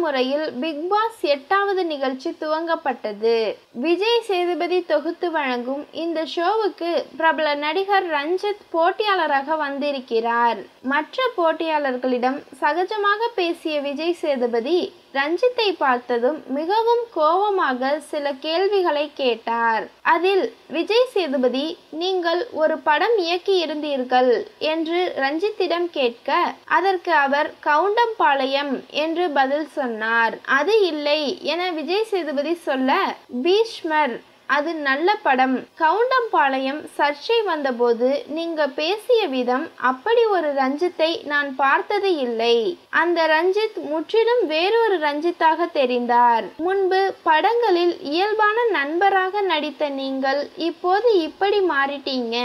முறையில் big pass 8வது நிகழ்ச்சி துவங்கப்பட்டது. விஜய் சேதுபதி தொகுத்து வழங்கும் இந்த ஷோவுக்கு பிரபல நடிகர் ரஞ்சித் போட்டியாளராக வந்திருக்கிறார். மற்ற போட்டியாளர்களிடம் சகஜமாக பேசிய விஜய் சேதுபதி ரஞ்சித்தை பார்த்ததும் மிகவும் கோபமாக சில கேள்விகளை கேட்டார். அதில் விஜய் சேதுபதி, நீங்கள் ஒரு படம் இயக்கி இருந்தீர்கள் என்று ரஞ்சித்திடம் கேட்க, அதற்கு அவர் கவுண்டம்பாளையம் என்று பதில் சொன்னார். அது இல்லை என விஜய் சேதுபதி சொல்ல, பீஷ்மர் அது நல்ல படம், கவுண்டம்பாளையம் சர்ச்சை வந்தபோது நீங்க பேசிய விதம், அப்படி ஒரு ரஞ்சித்தை நான் பார்த்தது இல்லை. அந்த ரஞ்சித் முற்றிலும் வேறொரு ரஞ்சித்தாக தெரிந்தார். முன்பு படங்களில் இயல்பான நண்பராக நடித்த நீங்கள் இப்போது இப்படி மாறிட்டீங்க.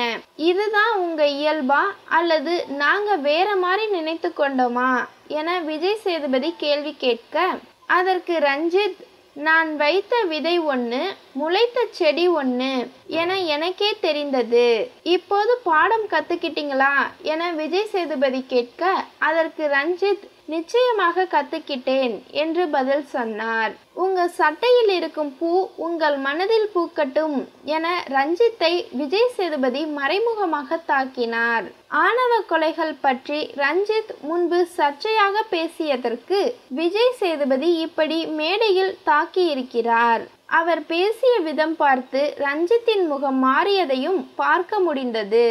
இதுதான் உங்க இயல்பா அல்லது நாங்க வேற மாதிரி நினைத்து கொண்டோமா என விஜய் சேதுபதி கேள்வி கேட்க, அதற்கு ரஞ்சித், நான் வைத்த விதை ஒன்று, முளைத்த செடி ஒன்று என எனக்கே தெரிந்தது. இப்போது பாடம் கத்துக்கிட்டீங்களா என விஜய் சேதுபதி கேட்க, அதற்கு ரஞ்சித், நிச்சயமாக கத்துக்கிட்டேன் என்று பதில் சொன்னார். உங்க சட்டையில் இருக்கும் பூ உங்கள் மனதில் பூக்கட்டும் என ரஞ்சித்தை விஜய் சேதுபதி மறைமுகமாக தாக்கினார். ஆணவ கொலைகள் பற்றி ரஞ்சித் முன்பு சர்ச்சையாக பேசியதற்கு விஜய் சேதுபதி இப்படி மேடையில் தாக்கியிருக்கிறார். அவர் பேசிய விதம் பார்த்து ரஞ்சித்தின் முகம் மாறியதையும் பார்க்க முடிந்தது.